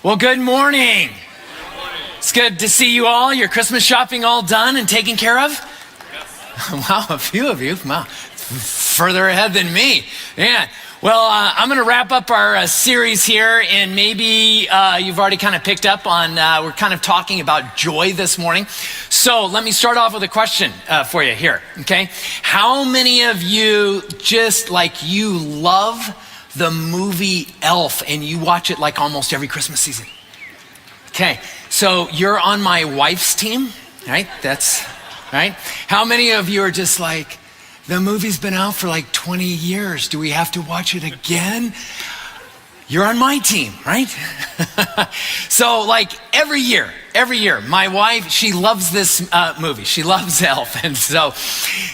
Well, good morning. It's good to see you all. Your Christmas shopping all done and taken care of? Yes. Wow, a few of you. Wow, further ahead than me. Yeah. Well, I'm going to wrap up our series here, and maybe you've already kind of picked up on, we're kind of talking about joy this morning. So let me start off with a question for you here, okay? How many of you just like you love the movie Elf and you watch it like almost every Christmas season? Okay, so you're on my wife's team, right? That's right. How many of you are just like, the movie's been out for like 20 years. Do we have to watch it again? You're on my team, right? So like every year, my wife, she loves this movie. She loves Elf. And so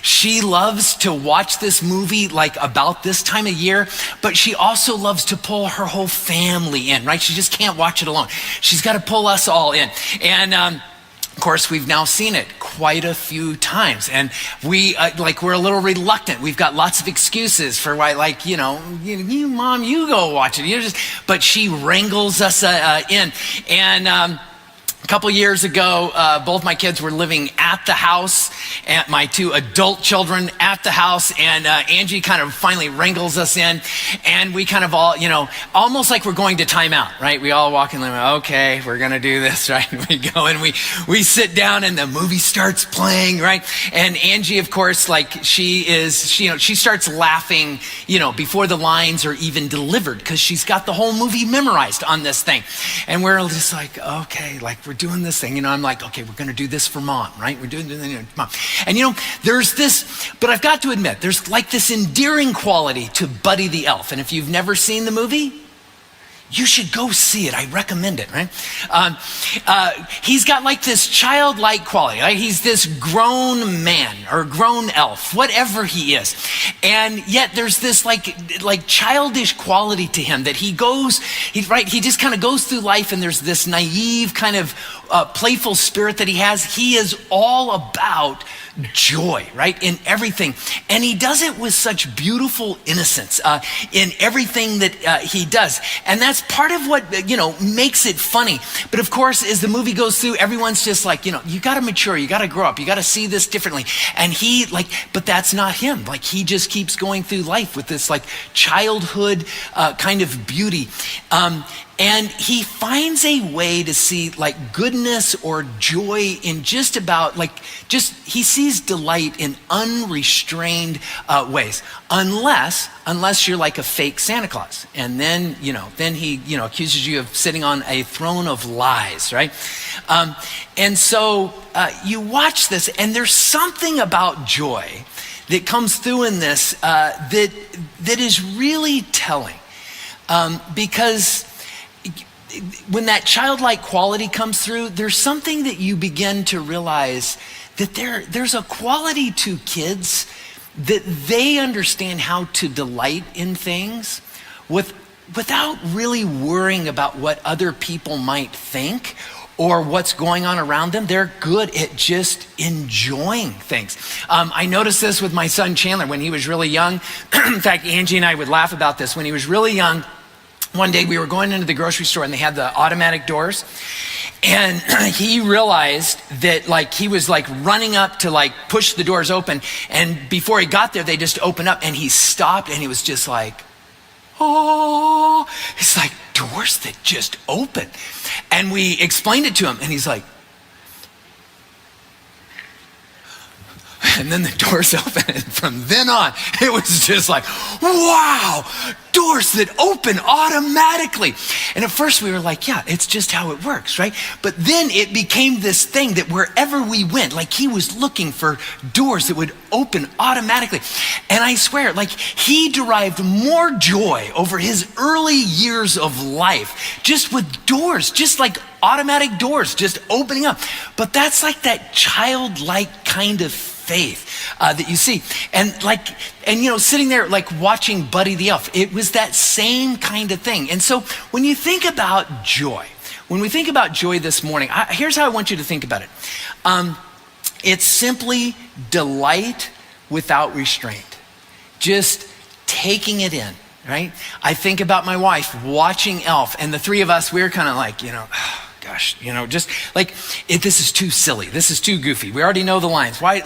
she loves to watch this movie like about this time of year, but she also loves to pull her whole family in, right? She just can't watch it alone. She's got to pull us all in. And of course, we've now seen it quite a few times, and we're a little reluctant. We've got lots of excuses for why, like, you Mom, you go watch it. But she wrangles us in. And a couple years ago, both my kids were living at the house, and my two adult children at the house, and Angie kind of finally wrangles us in, and we kind of all, almost like we're going to time out, right? We all walk in and okay, we're gonna do this, right? We go and we sit down and the movie starts playing, right? And Angie, of course, like she starts laughing, before the lines are even delivered, because she's got the whole movie memorized on this thing. And we're just like, okay, like we're doing this thing, I'm like, okay, we're going to do this for Mom, right? We're doing this for Mom. And there's this, but I've got to admit, there's like this endearing quality to Buddy the Elf. And if you've never seen the movie, you should go see it. I recommend it, right? He's got like this childlike quality. Right? He's this grown man or grown elf, whatever he is. And yet there's this like childish quality to him that he just kind of goes through life, and there's this naive kind of playful spirit that he has. He is all about joy, right? In everything. And he does it with such beautiful innocence in everything that he does. And that's part of what, makes it funny. But of course, as the movie goes through, everyone's just like, you got to mature, you got to grow up, you got to see this differently. And but that's not him. Like he just keeps going through life with this like childhood kind of beauty. And he finds a way to see like goodness or joy in just about he sees delight in unrestrained ways, unless you're like a fake Santa Claus. And then he, accuses you of sitting on a throne of lies, right? And so you watch this, and there's something about joy that comes through in this that is really telling, because when that childlike quality comes through, there's something that you begin to realize that there's a quality to kids that they understand how to delight in things without really worrying about what other people might think or what's going on around them. They're good at just enjoying things. I noticed this with my son Chandler when he was really young. In fact, Angie and I would laugh about this. When he was really young, one day we were going into the grocery store and they had the automatic doors, and he realized that like he was like running up to like push the doors open, and before he got there they just opened up, and he stopped and he was just like, oh, it's like doors that just open. And we explained it to him and he's like, and then the doors open, and from then on, it was just like, wow, doors that open automatically. And at first we were like, yeah, it's just how it works, right? But then it became this thing that wherever we went, like he was looking for doors that would open automatically. And I swear, like he derived more joy over his early years of life just with doors, just like automatic doors just opening up. But that's like that childlike kind of faith that you see. And sitting there like watching Buddy the Elf, it was that same kind of thing. And so when you think about joy, this morning, here's how I want you to think about it. It's simply delight without restraint. Just taking it in, right? I think about my wife watching Elf, and the three of us, we're kind of like, gosh, just like, this is too silly. This is too goofy. We already know the lines. Why?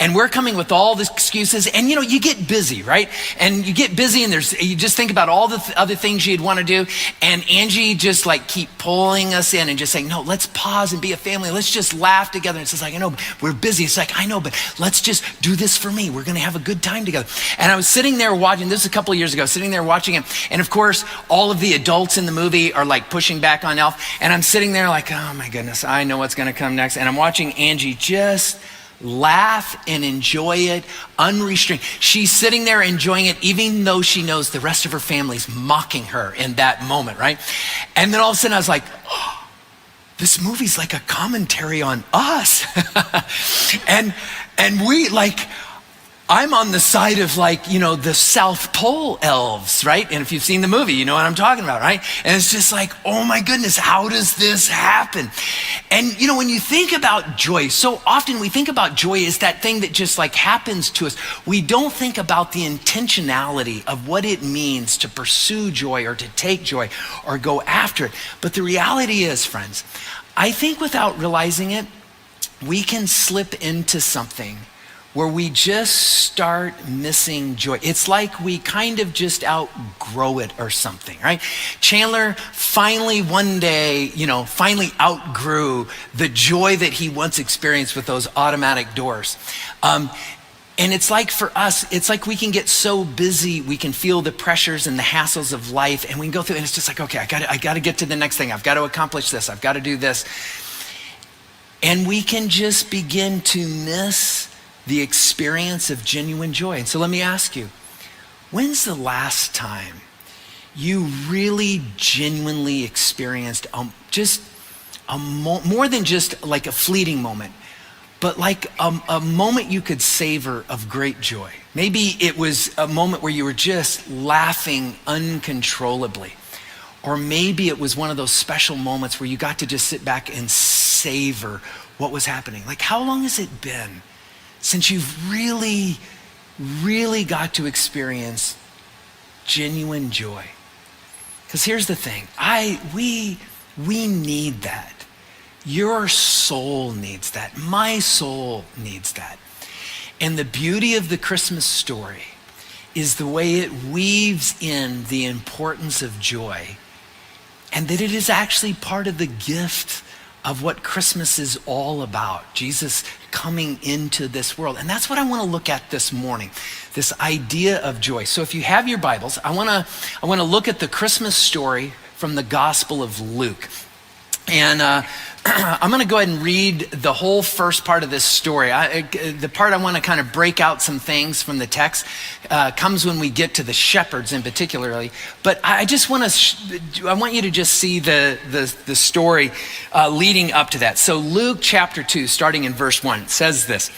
And we're coming with all the excuses, and you get busy, right? And you get busy, and you just think about all the other things you'd want to do. And Angie just keep pulling us in and just saying, no, let's pause and be a family. Let's just laugh together. And it's just like, I know, we're busy. It's like, I know, but let's just do this for me. We're going to have a good time together. And I was sitting there watching, this was a couple of years ago, sitting there watching it. And of course, all of the adults in the movie are pushing back on Elf. And I'm sitting there like, oh my goodness, I know what's going to come next. And I'm watching Angie just laugh and enjoy it unrestrained. She's sitting there enjoying it, even though she knows the rest of her family's mocking her in that moment, right? And then all of a sudden I was like, oh, this movie's like a commentary on us. and we I'm on the side of the South Pole elves, right? And if you've seen the movie, you know what I'm talking about, right? And it's just like, oh my goodness, how does this happen? And when you think about joy, so often we think about joy as that thing that just happens to us. We don't think about the intentionality of what it means to pursue joy or to take joy or go after it. But the reality is, friends, I think without realizing it, we can slip into something where we just start missing joy. It's like we kind of just outgrow it or something, right? Chandler finally one day, finally outgrew the joy that he once experienced with those automatic doors. And it's like for us, it's like we can get so busy, we can feel the pressures and the hassles of life, and we can go through, and it's just like, okay, I got to get to the next thing. I've got to accomplish this. I've got to do this. And we can just begin to miss the experience of genuine joy. And so let me ask you, when's the last time you really genuinely experienced more than just a fleeting moment, but a moment you could savor of great joy? Maybe it was a moment where you were just laughing uncontrollably. Or maybe it was one of those special moments where you got to just sit back and savor what was happening. How long has it been since you've really, really got to experience genuine joy? Because here's the thing, we need that. Your soul needs that. My soul needs that. And the beauty of the Christmas story is the way it weaves in the importance of joy, and that it is actually part of the gift of what Christmas is all about, Jesus coming into this world. And that's what I want to look at this morning, this idea of joy. So if you have your Bibles, I want to look at the Christmas story from the Gospel of Luke. And I'm going to go ahead and read the whole first part of this story. The part I want to kind of break out some things from the text comes when we get to the shepherds in particularly. But I just want I want you to just see the story leading up to that. So Luke chapter 2, starting in verse 1, says this.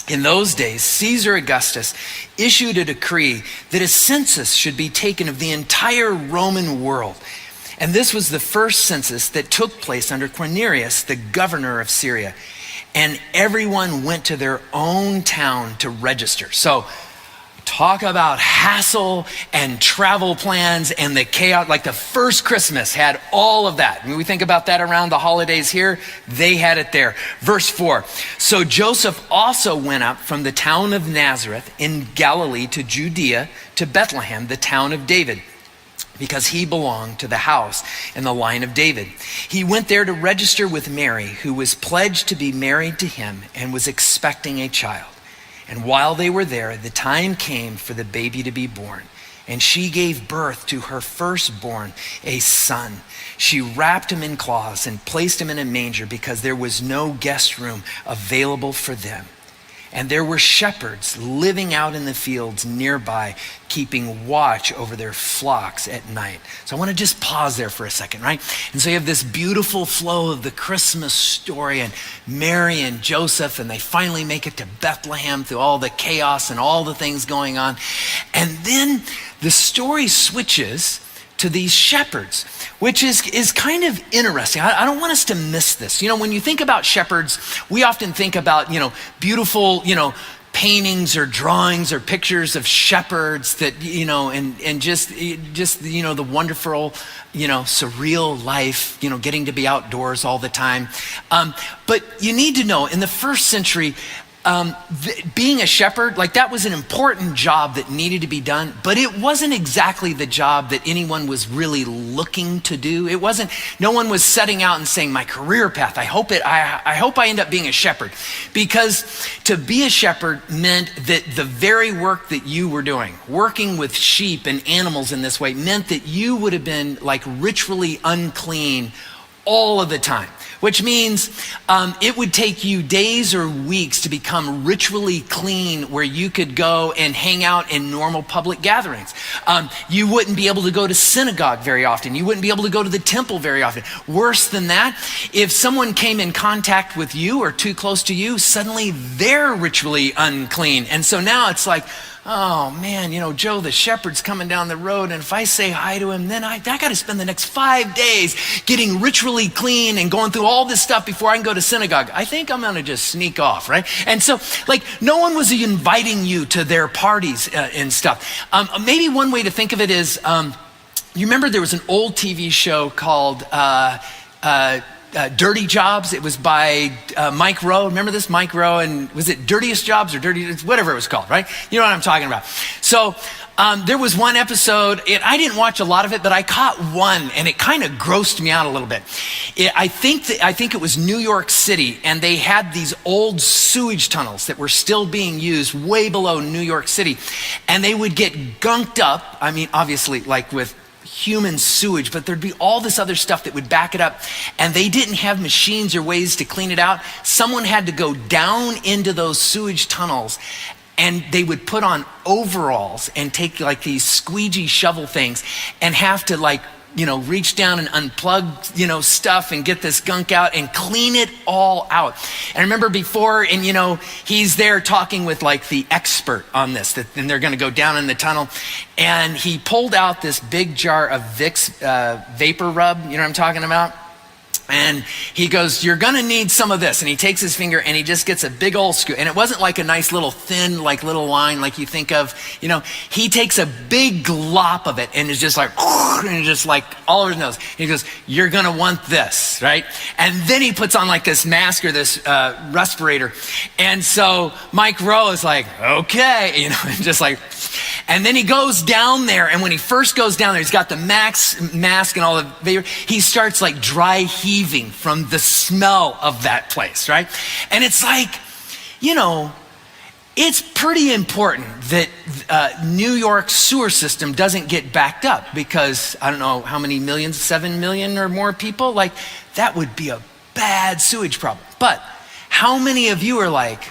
In those days, Caesar Augustus issued a decree that a census should be taken of the entire Roman world. And this was the first census that took place under Quirinius, the governor of Syria. And everyone went to their own town to register. So talk about hassle and travel plans and the chaos. The first Christmas had all of that. When we think about that around the holidays here, they had it there. Verse 4, so Joseph also went up from the town of Nazareth in Galilee to Judea, to Bethlehem, the town of David, because he belonged to the house and the line of David. He went there to register with Mary, who was pledged to be married to him and was expecting a child. And while they were there, the time came for the baby to be born. And she gave birth to her firstborn, a son. She wrapped him in cloths and placed him in a manger because there was no guest room available for them. And there were shepherds living out in the fields nearby, keeping watch over their flocks at night. So I want to just pause there for a second, right? And so you have this beautiful flow of the Christmas story and Mary and Joseph, and they finally make it to Bethlehem through all the chaos and all the things going on. And then the story switches to these shepherds, which is kind of interesting. I don't want us to miss this. When you think about shepherds, we often think about, beautiful, paintings or drawings or pictures of shepherds that, and just, the wonderful, surreal life, getting to be outdoors all the time. But you need to know, in the first century, being a shepherd, like that was an important job that needed to be done, but it wasn't exactly the job that anyone was really looking to do. No one was setting out and saying, my career path, I hope I end up being a shepherd. Because to be a shepherd meant that the very work that you were doing, working with sheep and animals in this way, meant that you would have been like ritually unclean all of the time. Which means it would take you days or weeks to become ritually clean where you could go and hang out in normal public gatherings. You wouldn't be able to go to synagogue very often. You wouldn't be able to go to the temple very often. Worse than that, if someone came in contact with you or too close to you, suddenly they're ritually unclean. And so now it's like, oh man, Joe the shepherd's coming down the road, and if I say hi to him, then I got to spend the next 5 days getting ritually clean and going through all this stuff before I can go to synagogue. I think I'm going to just sneak off, right? And so, no one was inviting you to their parties and stuff. Maybe one way to think of it is, you remember there was an old TV show called Dirty Jobs. It was by Mike Rowe. Remember this? Mike Rowe, and was it Dirtiest Jobs or whatever it was called, right? You know what I'm talking about. So there was one episode, I didn't watch a lot of it, but I caught one, and it kind of grossed me out a little bit. I think it was New York City, and they had these old sewage tunnels that were still being used way below New York City, and they would get gunked up. I mean, obviously, like with human sewage, but there'd be all this other stuff that would back it up, and they didn't have machines or ways to clean it out. Someone had to go down into those sewage tunnels, and they would put on overalls and take like these squeegee shovel things and have to reach down and unplug, stuff and get this gunk out and clean it all out. And I remember before, and he's there talking with like the expert on this, and they're going to go down in the tunnel. And he pulled out this big jar of Vicks vapor rub, you know what I'm talking about? And he goes, you're gonna need some of this. And he takes his finger and he just gets a big old scoop. And it wasn't like a nice little thin, like little line like you think of, he takes a big glop of it and is just like, and just like all over his nose. He goes, you're gonna want this, right? And then he puts on like this mask or this respirator. And so Mike Rowe is like, okay, and just like, and then he goes down there, and when he first goes down there, he's got the mask and all the vapor. He starts like dry heaving from the smell of that place, right? And it's like, it's pretty important that New York's sewer system doesn't get backed up, because I don't know how many millions, 7 million or more people, like that would be a bad sewage problem. But how many of you are like,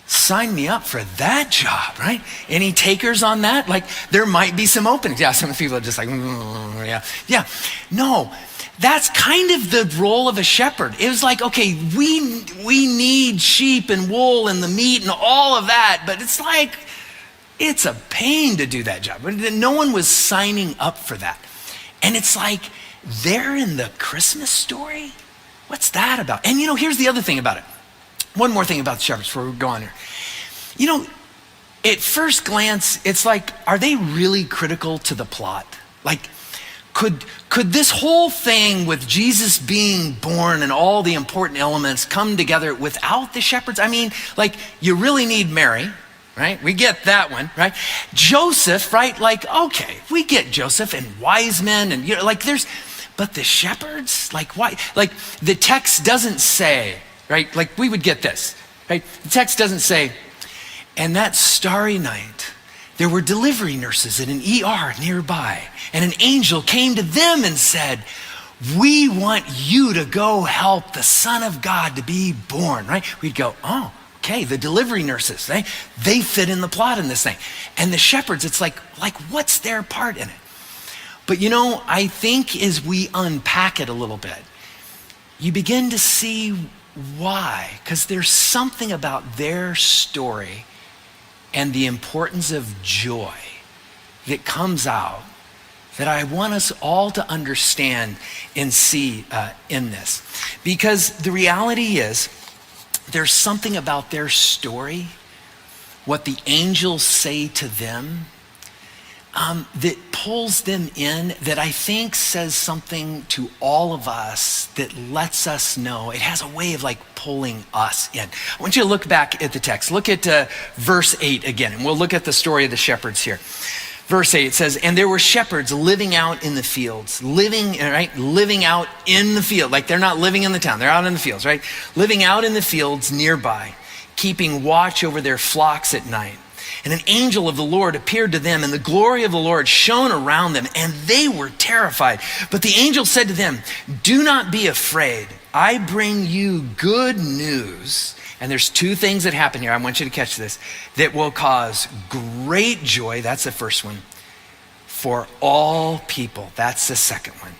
sign me up for that job, right? Any takers on that? Like there might be some openings. Yeah, some people are just like, yeah. No, that's kind of the role of a shepherd. It was like, okay, we need sheep and wool and the meat and all of that, but it's like, it's a pain to do that job. No one was signing up for that. And it's like, they're in the Christmas story? What's that about? And here's the other thing about it. One more thing about the shepherds before we go on here. At first glance, it's like, are they really critical to the plot? Like, could this whole thing with Jesus being born and all the important elements come together without the shepherds? I mean, like, you really need Mary, right? We get that one, right? Joseph, right? Like, okay, we get Joseph and wise men and, but the shepherds, like, why? Like, the text doesn't say, right? Like we would get this, right? The text doesn't say, and that starry night, there were delivery nurses in an ER nearby, and an angel came to them and said, we want you to go help the Son of God to be born, right? We'd go, oh, okay, the delivery nurses, they fit in the plot in this thing. And the shepherds, it's like what's their part in it? But I think as we unpack it a little bit, you begin to see why, because there's something about their story and the importance of joy that comes out that I want us all to understand and see in this. Because the reality is, there's something about their story what the angels say to them that pulls them in, that I think says something to all of us that lets us know. It has a way of like pulling us in. I want you to look back at the text. Look at verse 8 again, and we'll look at the story of the shepherds here. Verse 8, it says, and there were shepherds living out in the fields, living out in the field. Like they're not living in the town, they're out in the fields, right? Living out in the fields nearby, keeping watch over their flocks at night. And an angel of the Lord appeared to them, and the glory of the Lord shone around them, and they were terrified. But the angel said to them, do not be afraid. I bring you good news. And there's two things that happen here. I want you to catch this. That will cause great joy. That's the first one. For all people. That's the second one.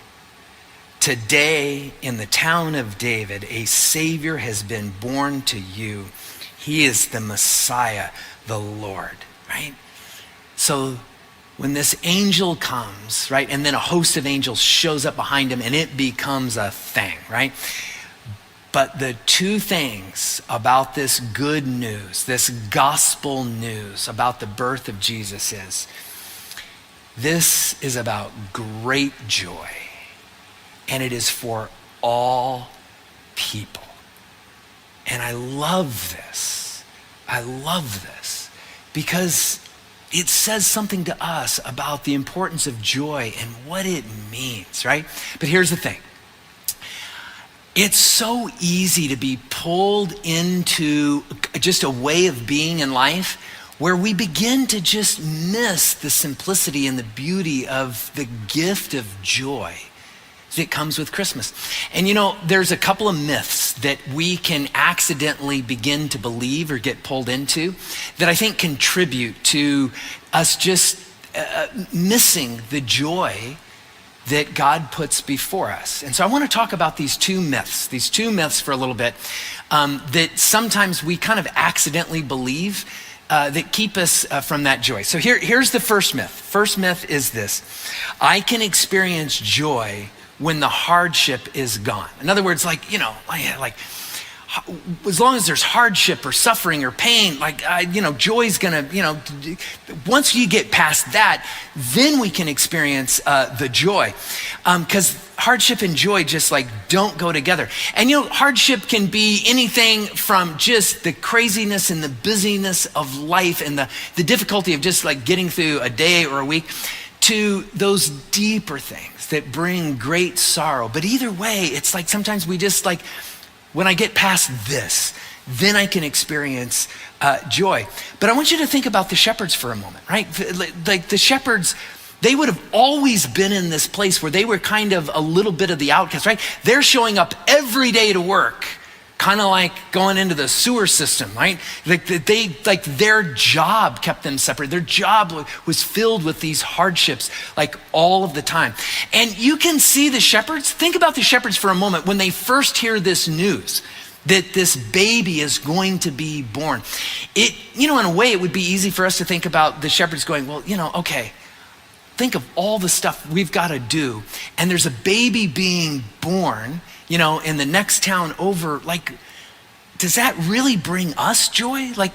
Today in the town of David, a Savior has been born to you. He is the Messiah, the Lord, right? So when this angel comes, right, and then a host of angels shows up behind him and it becomes a thing, right? But the two things about this good news, this gospel news about the birth of Jesus is, this is about great joy, and it is for all people. And I love this. I love this because it says something to us about the importance of joy and what it means, right? But here's the thing. It's so easy to be pulled into just a way of being in life where we begin to just miss the simplicity and the beauty of the gift of joy that comes with Christmas. And you know, there's a couple of myths that we can accidentally begin to believe or get pulled into that I think contribute to us just missing the joy that God puts before us. And so I want to talk about these two myths for a little bit that sometimes we kind of accidentally believe that keep us from that joy. So here's the first myth. First myth is this: I can experience joy when the hardship is gone. In other words, like, you know, like as long as there's hardship or suffering or pain, joy's gonna, once you get past that, then we can experience the joy. Because hardship and joy just like don't go together. And hardship can be anything from just the craziness and the busyness of life and the difficulty of just like getting through a day or a week, to those deeper things that bring great sorrow. But either way, it's like sometimes we just like, when I get past this, then I can experience joy. But I want you to think about the shepherds for a moment, right? Like the shepherds, they would have always been in this place where they were kind of a little bit of the outcast, right? They're showing up every day to work, kind of like going into the sewer system, right? Like their job kept them separate. Their job was filled with these hardships like all of the time. And you can see the shepherds, think about the shepherds for a moment when they first hear this news that this baby is going to be born. In a way, it would be easy for us to think about the shepherds going, well, okay, think of all the stuff we've got to do. And there's a baby being born, in the next town over. Like, does that really bring us joy? Like,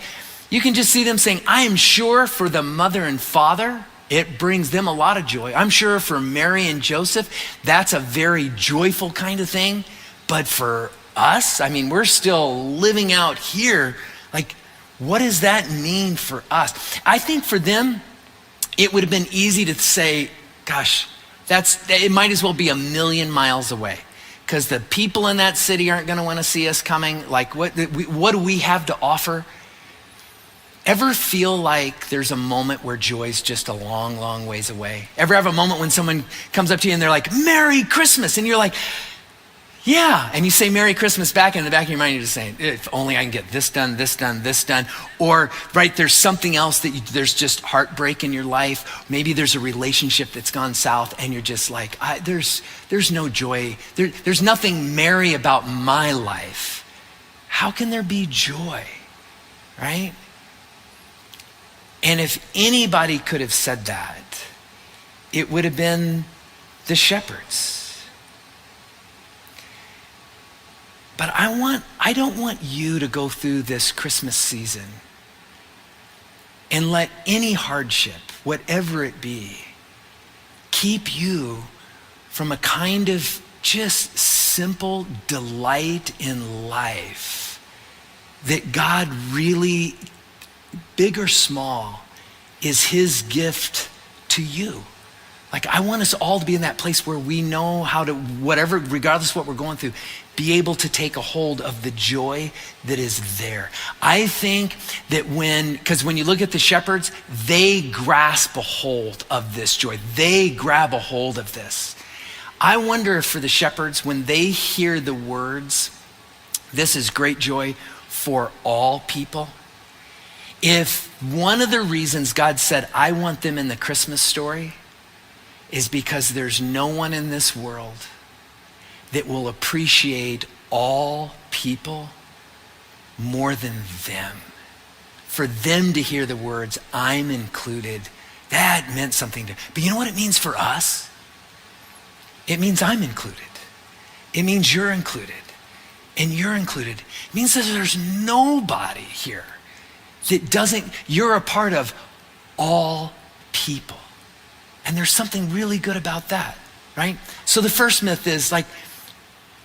you can just see them saying, I am sure for the mother and father, it brings them a lot of joy. I'm sure for Mary and Joseph, that's a very joyful kind of thing. But for us, we're still living out here. Like, what does that mean for us? I think for them, it would have been easy to say, gosh, it might as well be 1,000,000 miles away, because the people in that city aren't going to want to see us coming. Like, what do we have to offer? Ever feel like there's a moment where joy's just a long, long ways away? Ever have a moment when someone comes up to you and they're like, Merry Christmas, and you're like, yeah, and you say Merry Christmas back, and in the back of your mind you're just saying, if only I can get this done, this done, this done. Or, right, there's something else there's just heartbreak in your life. Maybe there's a relationship that's gone south and you're just like, there's no joy. There's nothing merry about my life. How can there be joy, right? And if anybody could have said that, it would have been the shepherds. But I don't want you to go through this Christmas season And let any hardship, whatever it be, keep you from a kind of just simple delight in life that God really, big or small, is his gift to you. Like, I want us all to be in that place where we know how to, whatever, regardless of what we're going through, be able to take a hold of the joy that is there. I think that because when you look at the shepherds, they grasp a hold of this joy. They grab a hold of this. I wonder if for the shepherds, when they hear the words, this is great joy for all people, if one of the reasons God said, I want them in the Christmas story, is because there's no one in this world that will appreciate all people more than them. For them to hear the words, I'm included, that meant something to, but you know what it means for us? It means I'm included. It means you're included. And you're included. It means that there's nobody here that you're a part of all people. And there's something really good about that, right? So the first myth is like,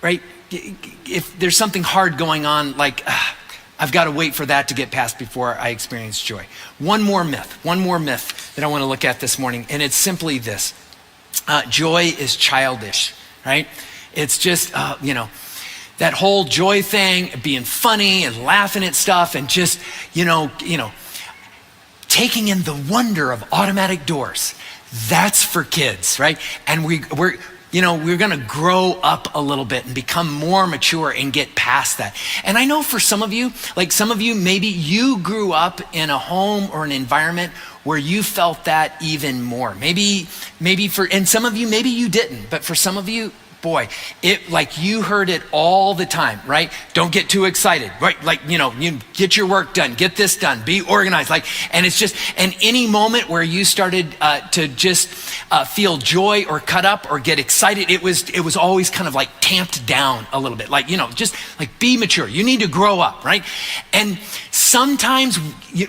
right, if there's something hard going on, like, I've got to wait for that to get past before I experience joy. One more myth that I want to look at this morning, and it's simply this. Joy is childish, right? It's just, that whole joy thing, being funny and laughing at stuff and just, taking in the wonder of automatic doors. That's for kids, right? And we're going to grow up a little bit and become more mature and get past that. And I know for some of you, maybe you grew up in a home or an environment where you felt that even more. And some of you, maybe you didn't, but for some of you, boy, you heard it all the time, right? Don't get too excited, right? You get your work done, get this done, be organized. And it's just, and any moment where you started to just feel joy or cut up or get excited, it was always kind of tamped down a little bit. Just be mature. You need to grow up, right? And sometimes,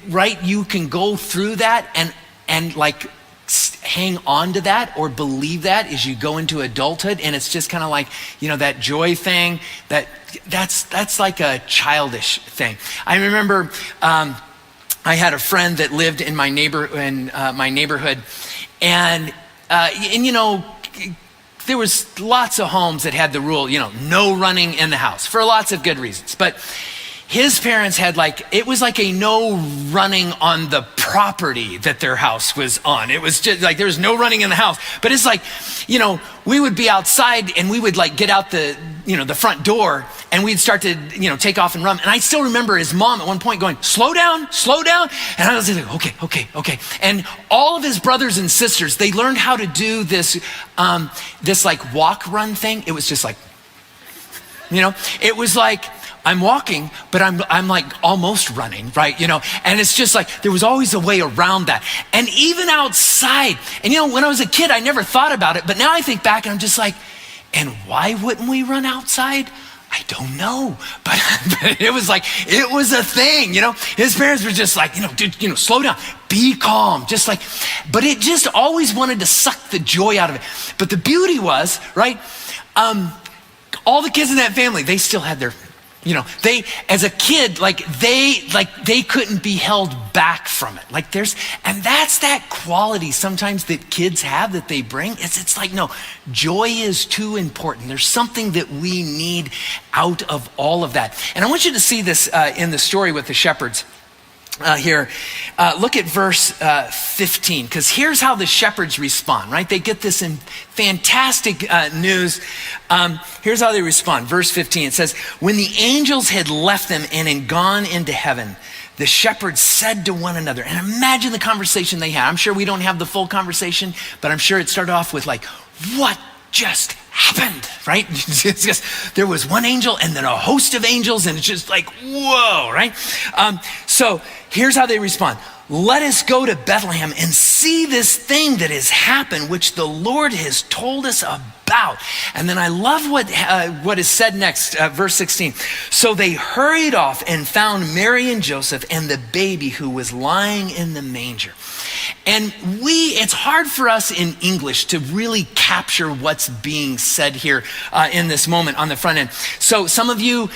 right, you can go through that and hang on to that or believe that as you go into adulthood, and it's just kind of that joy thing that's like a childish thing. I remember I had a friend that lived in my neighborhood, and there was lots of homes that had the rule, no running in the house for lots of good reasons, but his parents had it was like a no running on the property that their house was on. It was just there was no running in the house, but it's we would be outside and we would get out the front door and we'd start to, take off and run. And I still remember his mom at one point going, slow down. And I was like, okay. And all of his brothers and sisters, they learned how to do this walk run thing. It was just it was I'm walking, but I'm almost running, right? And it's just there was always a way around that. And even outside, and when I was a kid, I never thought about it, but now I think back and I'm just and why wouldn't we run outside? I don't know, but it was it was a thing, His parents were just dude, slow down, be calm, but it just always wanted to suck the joy out of it. But the beauty was, right, all the kids in that family, they still had their, they, as a kid, they couldn't be held back from it. And that's that quality sometimes that kids have that they bring. It's no, joy is too important. There's something that we need out of all of that. And I want you to see this in the story with the shepherds. Here, look at verse 15, because here's how the shepherds respond, right? They get this fantastic news. Here's how they respond. Verse 15, it says, when the angels had left them and had gone into heaven, the shepherds said to one another, and imagine the conversation they had. I'm sure we don't have the full conversation, but I'm sure it started off with what just happened, right? It's just, there was one angel and then a host of angels, and it's just like, whoa, right? So here's how they respond. Let us go to Bethlehem and see this thing that has happened, which the Lord has told us about. And then I love what is said next, verse 16. So they hurried off and found Mary and Joseph and the baby who was lying in the manger. And it's hard for us in English to really capture what's being said here in this moment on the front end. So some of you,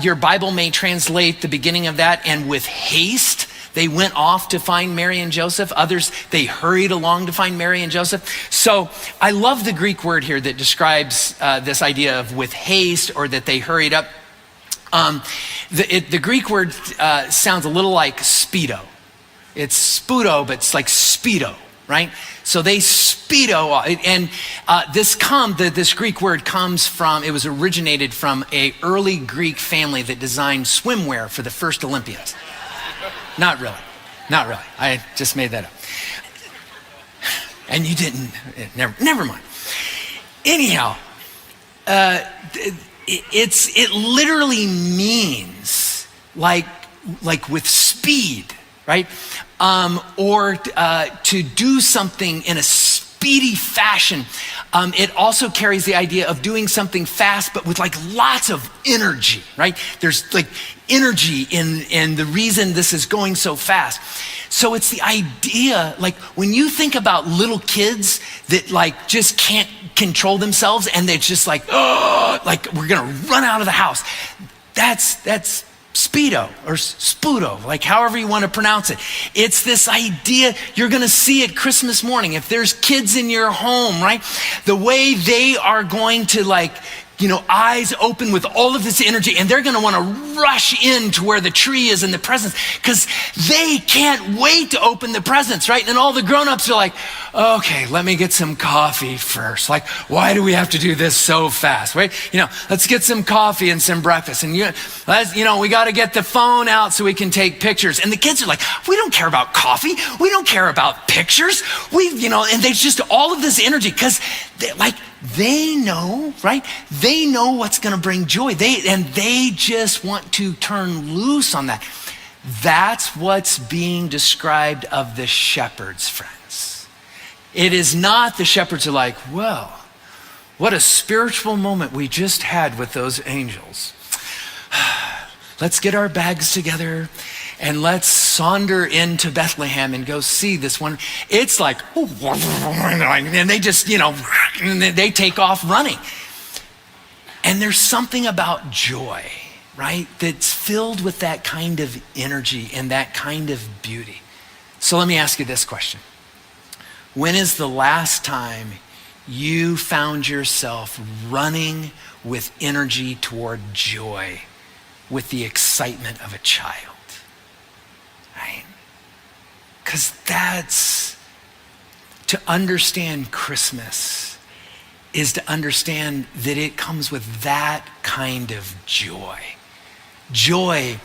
your Bible may translate the beginning of that, and with haste, they went off to find Mary and Joseph. Others, they hurried along to find Mary and Joseph. So I love the Greek word here that describes this idea of with haste, or that they hurried up. The Greek word sounds a little like speedo. It's spudo, but it's like speedo, right? So they speedo, and this Greek word comes from, it was originated from a early Greek family that designed swimwear for the first Olympians. Not really. I just made that up. And you didn't, never mind. Anyhow, it literally means like with speed, right? Or to do something in a speedy fashion. It also carries the idea of doing something fast, but with like lots of energy, right? There's like energy in the reason this is going so fast. So it's the idea, like when you think about little kids that like just can't control themselves, and they're just like, oh, like we're gonna run out of the house. That's speedo or spudo, like however you want to pronounce it. It's this idea you're going to see at Christmas morning. If there's kids in your home, right? The way they are going to like, eyes open with all of this energy, and they're going to want to rush into where the tree is and the presents, because they can't wait to open the presents, right? And all the grown-ups are like, okay, let me get some coffee first. Like, why do we have to do this so fast, right? Let's get some coffee and some breakfast. And, we got to get the phone out so we can take pictures. And the kids are like, we don't care about coffee. We don't care about pictures. And there's just all of this energy, because they know, right? They know what's going to bring joy. They just want to turn loose on that. That's what's being described of the shepherds, friends. It is not the shepherds are like, well, what a spiritual moment we just had with those angels. Let's get our bags together and let's saunter into Bethlehem and go see this one. It's like, and they just, they take off running. And there's something about joy, right? That's filled with that kind of energy and that kind of beauty. So let me ask you this question. When is the last time you found yourself running with energy toward joy, with the excitement of a child? Right? Because that's, to understand Christmas is to understand that it comes with that kind of joy. Joy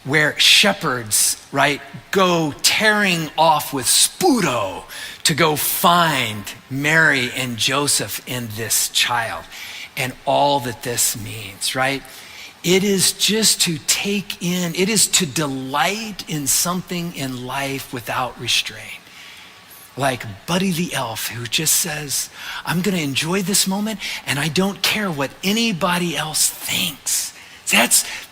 where shepherds, right, go tearing off with spudo to go find Mary and Joseph and this child and all that this means, right? It is just to take in, it is to delight in something in life without restraint. Like Buddy the Elf, who just says, I'm gonna enjoy this moment and I don't care what anybody else thinks.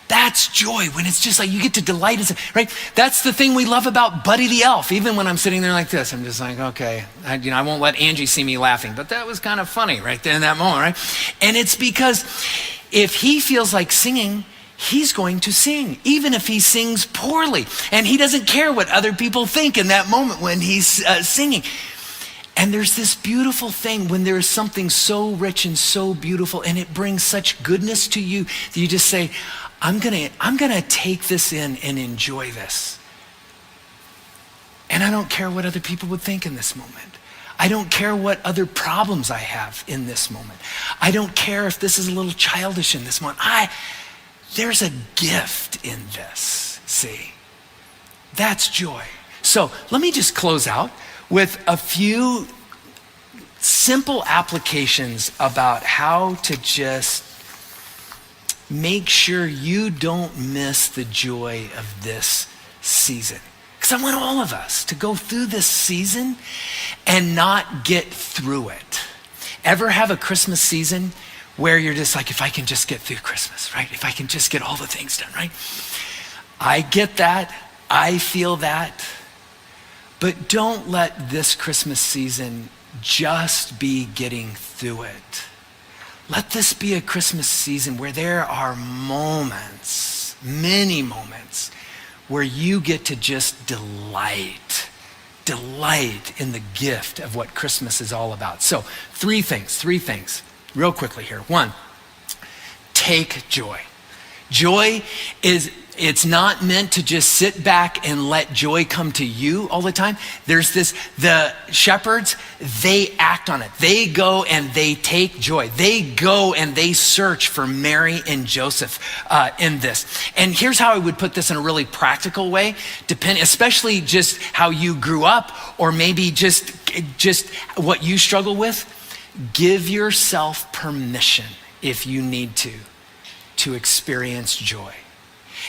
That's joy, when it's just like you get to delight in something, right? That's the thing we love about Buddy the Elf. Even when I'm sitting there like this, I'm just like, okay, I won't let Angie see me laughing, but that was kind of funny right there in that moment, right? And it's because if he feels like singing, he's going to sing, even if he sings poorly. And he doesn't care what other people think in that moment when he's singing. And there's this beautiful thing when there's something so rich and so beautiful, and it brings such goodness to you that you just say, I'm gonna take this in and enjoy this. And I don't care what other people would think in this moment. I don't care what other problems I have in this moment. I don't care if this is a little childish in this moment. There's a gift in this, see? That's joy. So let me just close out with a few simple applications about how to just make sure you don't miss the joy of this season. Because I want all of us to go through this season and not get through it. Ever have a Christmas season where you're just like, if I can just get through Christmas, right? If I can just get all the things done, right? I get that. I feel that. But don't let this Christmas season just be getting through it. Let this be a Christmas season where there are moments, many moments, where you get to just delight in the gift of what Christmas is all about. So three things, real quickly here. One, take joy. Joy it's not meant to just sit back and let joy come to you all the time. The shepherds, they act on it. They go and they take joy. They go and they search for Mary and Joseph in this. And here's how I would put this in a really practical way, especially just how you grew up, or maybe just what you struggle with. Give yourself permission, if you need to experience joy.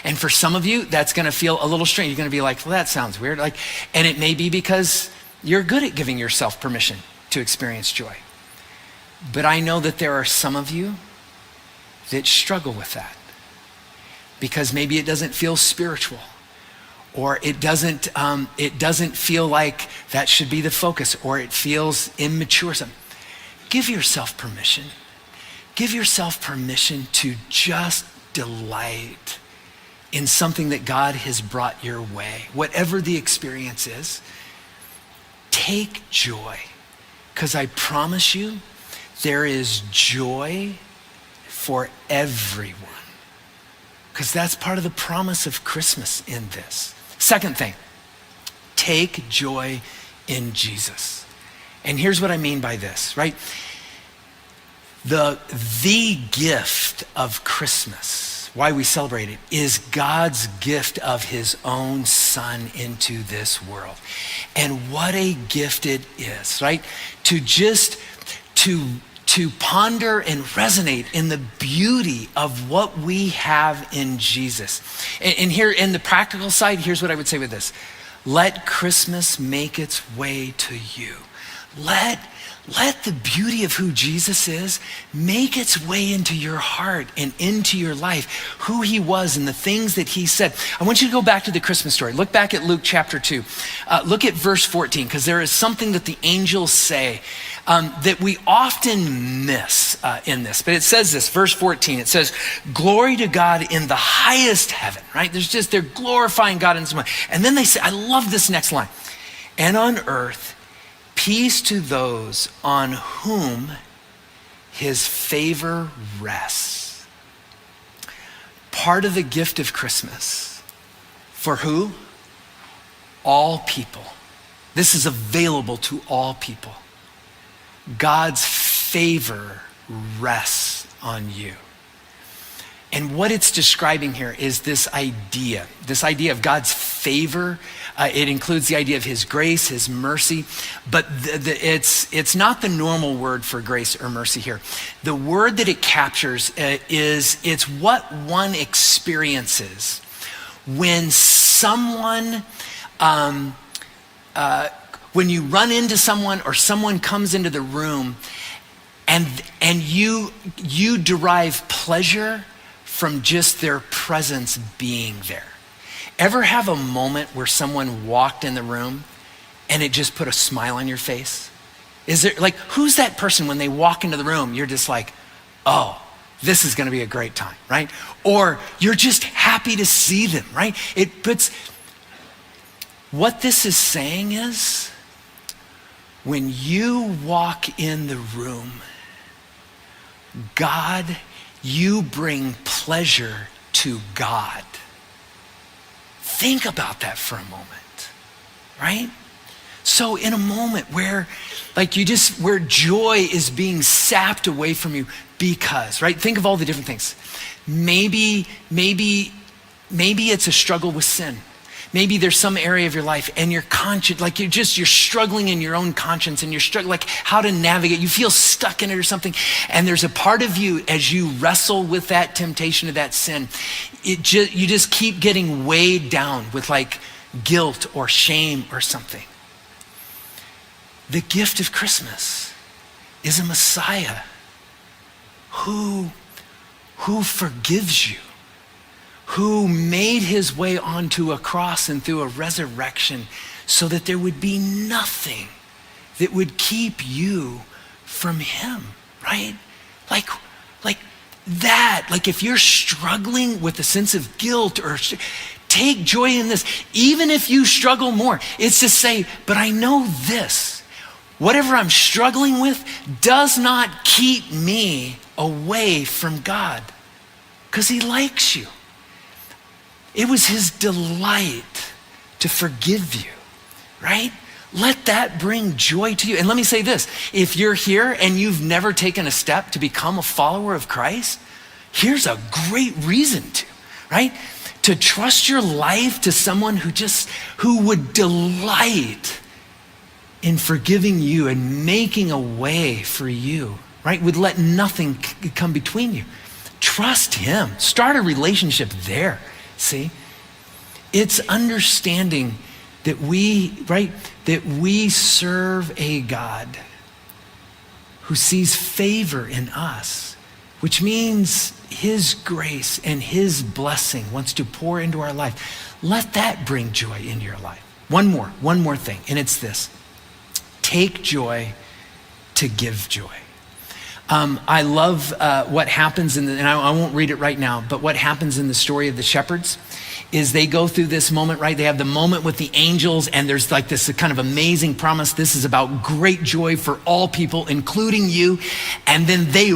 And for some of you, that's gonna feel a little strange. You're gonna be like, well, that sounds weird. And it may be because you're good at giving yourself permission to experience joy. But I know that there are some of you that struggle with that because maybe it doesn't feel spiritual, or it doesn't feel like that should be the focus, or it feels immature. Give yourself permission. Give yourself permission to just delight in something that God has brought your way. Whatever the experience is, take joy. Because I promise you, there is joy for everyone. Because that's part of the promise of Christmas in this. Second thing, take joy in Jesus. And here's what I mean by this, right? The gift of Christmas, why we celebrate it, is God's gift of his own son into this world. And what a gift it is, right? To ponder and resonate in the beauty of what we have in Jesus. And here in the practical side, here's what I would say with this. Let Christmas make its way to you. Let the beauty of who Jesus is make its way into your heart and into your life, who he was and the things that he said. I want you to go back to the Christmas story. Look back at Luke chapter 2. Look at verse 14, because there is something that the angels say that we often miss in this. But it says this, verse 14, it says, glory to God in the highest heaven, right? They're glorifying God in some way. And then they say, I love this next line, and on earth, peace to those on whom his favor rests. Part of the gift of Christmas. For who? All people. This is available to all people. God's favor rests on you. And what it's describing here is this idea of God's favor. It includes the idea of his grace, his mercy, but it's not the normal word for grace or mercy here. The word that it captures it's what one experiences when someone, when you run into someone or someone comes into the room and you derive pleasure from just their presence being there. Ever have a moment where someone walked in the room and it just put a smile on your face? Is there, like, who's that person when they walk into the room, you're just like, oh, this is gonna be a great time, right? Or you're just happy to see them, right? What this is saying is, when you walk in the room, you bring pleasure to God. Think about that for a moment, right? So in a moment where where joy is being sapped away from you because, right? Think of all the different things. Maybe it's a struggle with sin. maybe there's some area of your life and your conscience, like you're struggling in your own conscience and you're struggling, like how to navigate. You feel stuck in it or something. And there's a part of you as you wrestle with that temptation of that sin, you just keep getting weighed down with like guilt or shame or something. The gift of Christmas is a Messiah who forgives you, who made his way onto a cross and through a resurrection so that there would be nothing that would keep you from him, right? Like that, like if you're struggling with a sense of guilt or take joy in this, even if you struggle more, it's to say, but I know this, whatever I'm struggling with does not keep me away from God because he likes you. It was his delight to forgive you, right? Let that bring joy to you. And let me say this, if you're here and you've never taken a step to become a follower of Christ, here's a great reason to, right? To trust your life to someone who would delight in forgiving you and making a way for you, right? Would let nothing come between you. Trust him. Start a relationship there. See, it's understanding that we serve a God who sees favor in us, which means his grace and his blessing wants to pour into our life. Let that bring joy into your life. One more thing, and it's this. Take joy to give joy. I love what happens and I won't read it right now, but what happens in the story of the shepherds is they go through this moment, right? They have the moment with the angels and there's like this kind of amazing promise. This is about great joy for all people, including you. And then they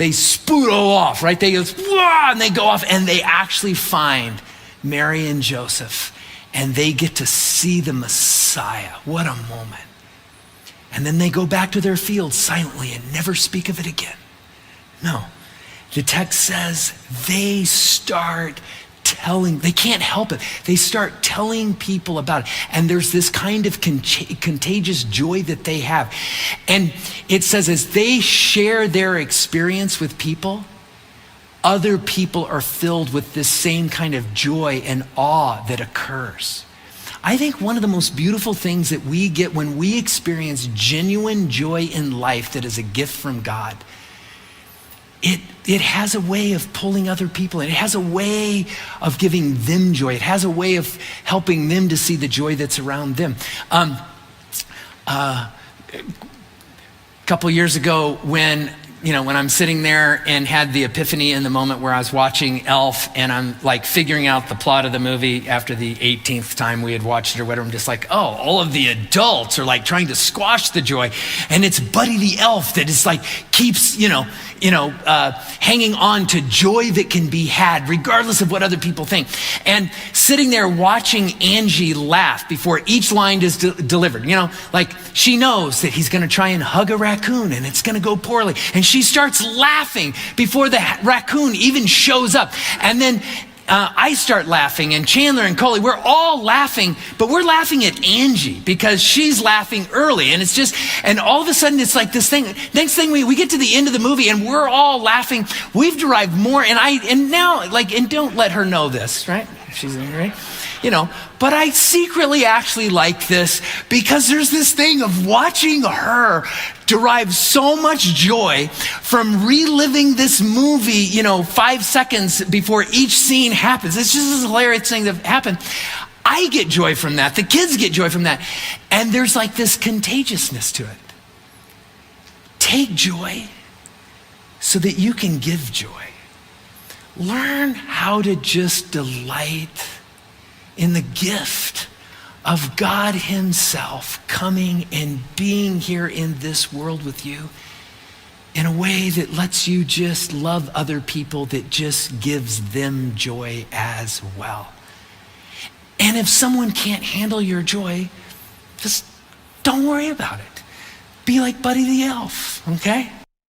spoodle off, right? They go, and they go off and they actually find Mary and Joseph and they get to see the Messiah. What a moment. And then they go back to their fields silently and never speak of it again. No, the text says they start telling, they can't help it. They start telling people about it. And there's this kind of contagious joy that they have. And it says as they share their experience with people, other people are filled with this same kind of joy and awe that occurs. I think one of the most beautiful things that we get when we experience genuine joy in life that is a gift from God, it has a way of pulling other people in. It has a way of giving them joy. It has a way of helping them to see the joy that's around them. A couple years ago when I'm sitting there and had the epiphany in the moment where I was watching Elf and I'm like figuring out the plot of the movie after the 18th time we had watched it or whatever, I'm just like, oh, all of the adults are like trying to squash the joy. And it's Buddy the Elf that is like, keeps, hanging on to joy that can be had regardless of what other people think. And sitting there watching Angie laugh before each line is delivered, like she knows that he's gonna try and hug a raccoon and it's gonna go poorly. And she starts laughing before the raccoon even shows up. And then I start laughing and Chandler and Coley, we're all laughing, but we're laughing at Angie because she's laughing early. And it's just, and all of a sudden it's like this thing, next thing we get to the end of the movie and we're all laughing. We've derived more and don't let her know this, right? She's right. But I secretly actually like this because there's this thing of watching her derive so much joy from reliving this movie, 5 seconds before each scene happens. It's just this hilarious thing that happened. I get joy from that. The kids get joy from that. And there's like this contagiousness to it. Take joy so that you can give joy. Learn how to just delight in the gift of God himself coming and being here in this world with you in a way that lets you just love other people, that just gives them joy as well. And if someone can't handle your joy, just don't worry about it. Be like Buddy the Elf, okay?